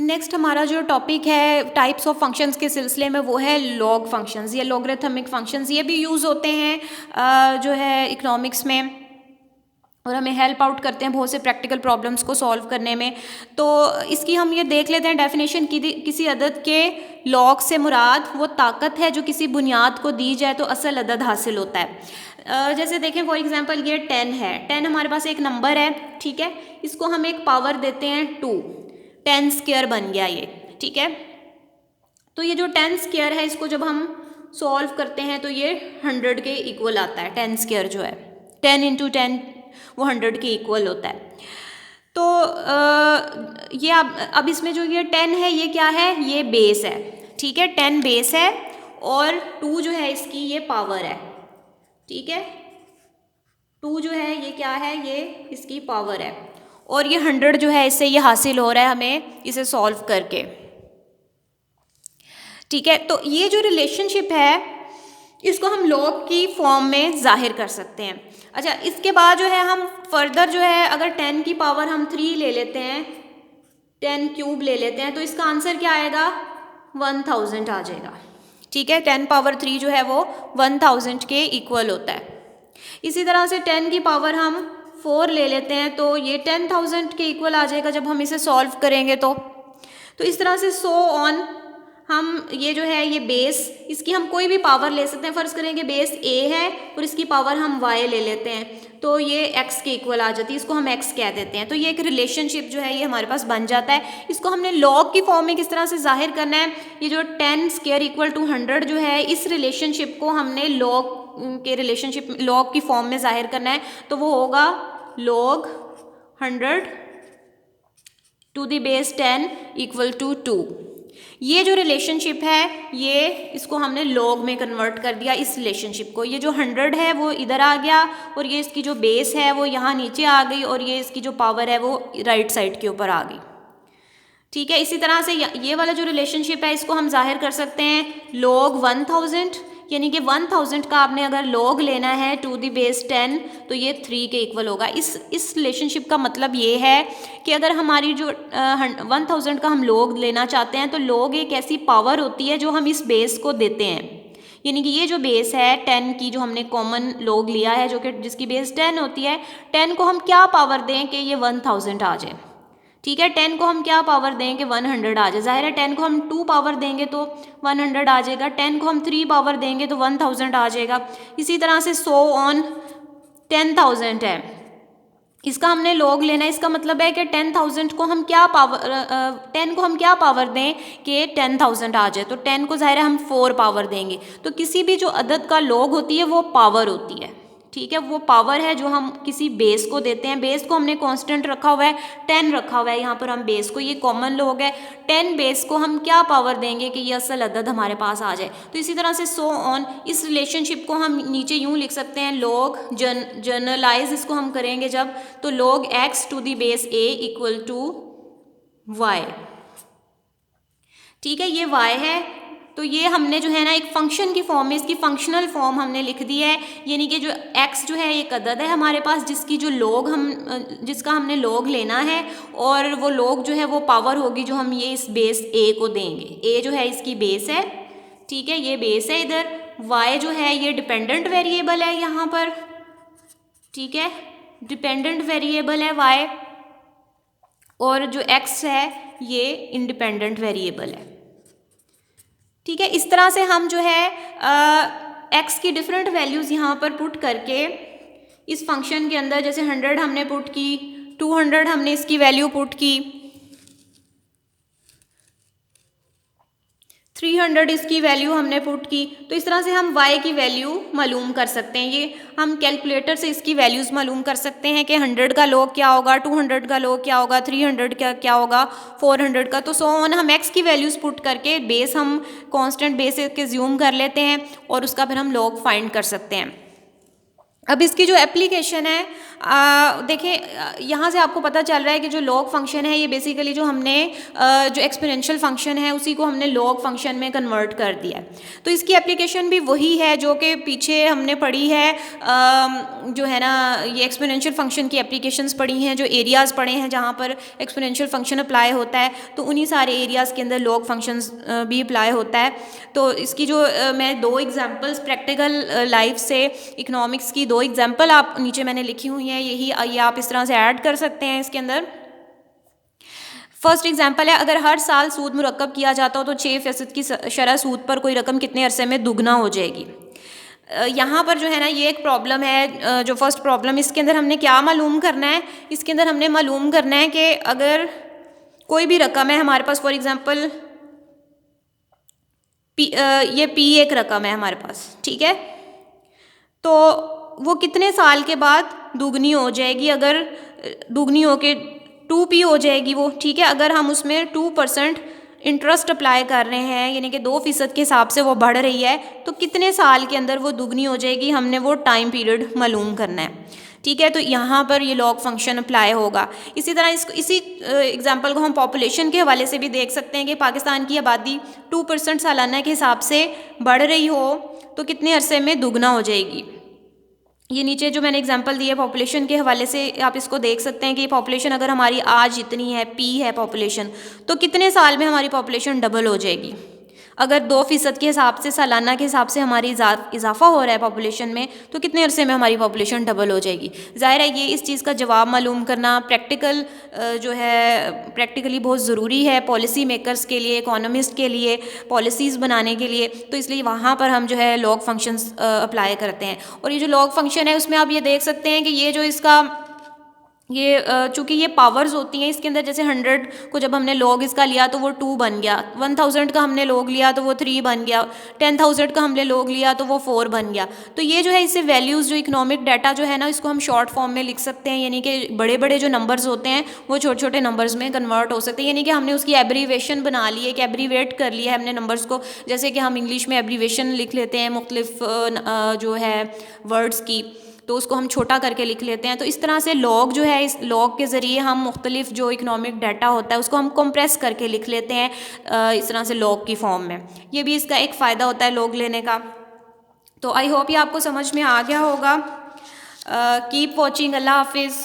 Next हमारा जो topic है टाइप्स ऑफ फंक्शंस के सिलसिले में वो है लॉग फंक्शंस या लॉगरिथमिक फंक्शंस। ये भी यूज़ होते हैं जो है इकोनॉमिक्स में, और हमें हेल्प आउट करते हैं बहुत से प्रैक्टिकल प्रॉब्लम्स को सॉल्व करने में। तो इसकी हम ये देख लेते हैं डेफिनेशन की। किसी अदद के लॉग से मुराद वो ताकत है जो किसी बुनियाद को दी जाए तो असल अदद हासिल होता है। जैसे देखें फॉर एग्जांपल ये 10 है। 10 हमारे पास एक नंबर है, ठीक है। इसको हम एक पावर देते हैं 2, 10 स्क्वायर बन गया ये, ठीक है। तो ये जो 10 स्क्वायर है इसको जब हम सॉल्व करते हैं तो ये 100 के इक्वल आता है। 10 स्क्वायर जो है 10 इंटू 10 वो 100 के इक्वल होता है। तो ये अब इसमें जो ये 10 है ये क्या है, ये बेस है, ठीक है। 10 बेस है और 2 जो है इसकी ये पावर है, ठीक है। 2 जो है ये क्या है, ये इसकी पावर है, और ये 100 जो है इससे ये हासिल हो रहा है हमें इसे सॉल्व करके, ठीक है। तो ये जो रिलेशनशिप है इसको हम लॉग की फॉर्म में जाहिर कर सकते हैं। अच्छा, इसके बाद जो है हम फर्दर जो है अगर 10 की पावर हम 3 ले लेते हैं, 10 क्यूब ले लेते हैं, तो इसका आंसर क्या आएगा, 1000 आ जाएगा, ठीक है। 10 पावर 3 जो है वो 1000 के इक्वल होता है। इसी तरह से 10 की पावर हम 4 ले लेते हैं तो ये 10,000 के इक्वल आ जाएगा जब हम इसे सॉल्व करेंगे तो इस तरह से सो ऑन। हम ये जो है ये बेस, इसकी हम कोई भी पावर ले सकते हैं। फ़र्ज़ करें कि बेस a है और इसकी पावर हम y ले लेते हैं तो ये x के इक्वल आ जाती है, इसको हम x कह देते हैं। तो ये एक रिलेशनशिप जो है ये हमारे पास बन जाता है। इसको हमने लॉग की फॉर्म में किस तरह से जाहिर करना है, ये जो 10 स्क्वायर इक्वल टू 100 जो है इस रिलेशनशिप को हमने लॉग के रिलेशनशिप लॉग की फॉर्म में जाहिर करना है। तो वो होगा log 100 to the base 10 equal to 2। ये जो रिलेशनशिप है ये इसको हमने लॉग में कन्वर्ट कर दिया इस रिलेशनशिप को। ये जो 100 है वो इधर आ गया और ये इसकी जो बेस है वो यहाँ नीचे आ गई और ये इसकी जो पावर है वो राइट साइड के ऊपर आ गई, ठीक है। इसी तरह से ये वाला जो रिलेशनशिप है इसको हम जाहिर कर सकते हैं log 1000, यानी कि 1000 का आपने अगर log लेना है टू द बेस 10 तो ये 3 के इक्वल होगा। इस रिलेशनशिप का मतलब ये है कि अगर हमारी जो 1000 का हम log लेना चाहते हैं तो log एक ऐसी पावर होती है जो हम इस बेस को देते हैं। यानी कि ये जो बेस है 10 की जो हमने कॉमन log लिया है जो कि जिसकी बेस 10 होती है, 10 को हम क्या पावर दें कि ये 1000 आ जाए, ठीक है। 10 को हम क्या पावर दें कि 100 आ जाए। जाहिर है 10 को हम 2 पावर देंगे तो 100 आ जाएगा, 10 को हम 3 पावर देंगे तो 1000 आ जाएगा। इसी तरह से सो ऑन 10,000 है, इसका हमने log लेना है। इसका मतलब है कि 10,000 को हम क्या पावर 10 को हम क्या पावर दें कि 10,000 आ जाए। तो 10 को जाहिर है हम 4 पावर देंगे। तो किसी भी जो अदद का log होती है वो पावर होती है, ठीक है। वो पावर है जो हम किसी बेस को देते हैं। बेस को हमने कांस्टेंट रखा हुआ है, 10 रखा हुआ है यहाँ पर हम बेस को, ये कॉमन log है। 10 बेस को हम क्या पावर देंगे कि ये असल अदद हमारे पास आ जाए। तो इसी तरह से सो ऑन। इस रिलेशनशिप को हम नीचे यूँ लिख सकते हैं log जनरलाइज इसको हम करेंगे जब, तो log x to the base a equal to y, ठीक है। ये y है तो ये हमने जो है ना एक फंक्शन की फॉर्म में इसकी फंक्शनल फॉर्म हमने लिख दी है। यानी कि जो x जो है एक अदद है हमारे पास जिसकी जो जिसका हमने log लेना है, और वो log जो है वो पावर होगी जो हम ये इस बेस a को देंगे। a जो है इसकी बेस है, ठीक है, ये बेस है इधर। y जो है ये डिपेंडेंट वेरिएबल है यहाँ पर, ठीक है, डिपेंडेंट वेरिएबल है y, और जो x है ये इंडिपेंडेंट वेरिएबल है, ठीक है। इस तरह से हम जो है x की डिफरेंट वैल्यूज़ यहाँ पर पुट करके इस फंक्शन के अंदर, जैसे 100 हमने पुट की, 200 हमने इसकी वैल्यू पुट की, 300 इसकी वैल्यू हमने पुट की, तो इस तरह से हम y की वैल्यू मालूम कर सकते हैं। ये हम कैलकुलेटर से इसकी वैल्यूज़ मालूम कर सकते हैं कि 100 का log क्या होगा, 200 का log क्या होगा, 300 का क्या होगा, 400 का। तो सो ऑन हम x की वैल्यूज़ पुट करके बेस हम कांस्टेंट बेस के ज़्यूम कर लेते हैं और उसका फिर हम log फाइंड कर सकते हैं। अब इसकी जो एप्लीकेशन है देखिए यहाँ से आपको पता चल रहा है कि जो लॉग फंक्शन है ये बेसिकली जो हमने जो एक्सपोनेंशियल फंक्शन है उसी को हमने लॉग फंक्शन में कन्वर्ट कर दिया है। तो इसकी एप्लीकेशन भी वही है जो कि पीछे हमने पढ़ी है, जो है ना ये एक्सपोनेंशियल फंक्शन की एप्लीकेशंस पढ़ी हैं, जो एरियाज़ पढ़े हैं जहाँ पर एक्सपोनेंशियल फंक्शन अप्लाई होता है, तो उन्हीं सारे एरियाज़ के अंदर लॉग फंक्शंस भी अप्लाई होता है। तो इसकी जो मैं दो एग्जांपल्स प्रैक्टिकल लाइफ से इकोनॉमिक्स की दो एग्जांपल आप नीचे मैंने लिखी हुई हैं, ये आप इस तरह से ऐड कर सकते हैं इसके अंदर। फर्स्ट एग्जांपल है, अगर हर साल सूद मुरक्कब किया जाता हो तो 6% की शरह सूद पर कोई रकम कितने अरसे में दुगना हो जाएगी। यहाँ पर जो है ना ये एक प्रॉब्लम है, जो फर्स्ट प्रॉब्लम, इसके अंदर हमने क्या मालूम करना है, इसके अंदर हमने मालूम करना है कि अगर कोई भी रकम है हमारे पास, फॉर एग्जांपल ये P एक रकम है हमारे पास, ठीक है, तो वो कितने साल के बाद दुगनी हो जाएगी, अगर दुगनी हो के 2P हो जाएगी वो, ठीक है। अगर हम उसमें 2% इंटरेस्ट अप्लाई कर रहे हैं, यानी कि 2% के हिसाब से वो बढ़ रही है, तो कितने साल के अंदर वो दुगनी हो जाएगी, हमने वो टाइम पीरियड मालूम करना है, ठीक है। तो यहाँ पर ये लॉग फंक्शन अप्लाई होगा। इसी तरह इसी एग्जांपल को हम पॉपुलेशन के हवाले से भी देख सकते हैं कि पाकिस्तान की आबादी 2% सालाना के हिसाब से बढ़ रही हो तो कितने अरसे में दुगना हो जाएगी। ये नीचे जो मैंने एग्जांपल दी है पॉपुलेशन के हवाले से आप इसको देख सकते हैं कि पॉपुलेशन अगर हमारी आज इतनी है, P है पॉपुलेशन, तो कितने साल में हमारी पॉपुलेशन डबल हो जाएगी। अगर 2% के हिसाब से सालाना के हिसाब से हमारी इजाफा हो रहा है पॉपुलेशन में, तो कितने अरसे में हमारी पॉपुलेशन डबल हो जाएगी। ज़ाहिर है ये इस चीज़ का जवाब मालूम करना प्रैक्टिकल जो है प्रैक्टिकली बहुत ज़रूरी है पॉलिसी मेकर्स के लिए, इकोनॉमिस्ट के लिए, पॉलिसीज़ बनाने के लिए। तो इसलिए वहाँ पर हम जो है लॉग फंक्शंस अप्लाई करते हैं। और ये जो लॉग फंक्शन है उसमें आप ये देख सकते हैं कि ये जो इसका चूँकि ये पावर्स होती हैं इसके अंदर, जैसे 100 को जब हमने लॉग इसका लिया तो वो 2 बन गया, 1000 का हमने लॉग लिया तो वो 3 बन गया, 10,000 का हमने लॉग लिया तो वो 4 बन गया। तो ये जो है इससे वैल्यूज़ जो इकोनॉमिक डाटा जो है ना इसको हम शॉर्ट फॉर्म में लिख सकते हैं, यानी कि बड़े बड़े जो नंबर्स होते हैं वो छोटे छोटे नंबर्स में कन्वर्ट हो सकते हैं, यानी कि हमने उसकी एब्रीवेशन बना ली है, कि एब्रीवेट कर लिया है हमने नंबर्स को। जैसे कि हम इंग्लिश में एब्रीवेशन लिख लेते हैं मुख्तलिफ जो है वर्ड्स की, तो उसको हम छोटा करके लिख लेते हैं। तो इस तरह से लॉग जो है, इस लॉग के ज़रिए हम मुख्तलिफ जो इकोनॉमिक डाटा होता है उसको हम कंप्रेस करके लिख लेते हैं इस तरह से लॉग की फॉर्म में। ये भी इसका एक फ़ायदा होता है लॉग लेने का। तो आई होप ये आपको समझ में आ गया होगा। Keep watching. अल्लाह हाफिज़।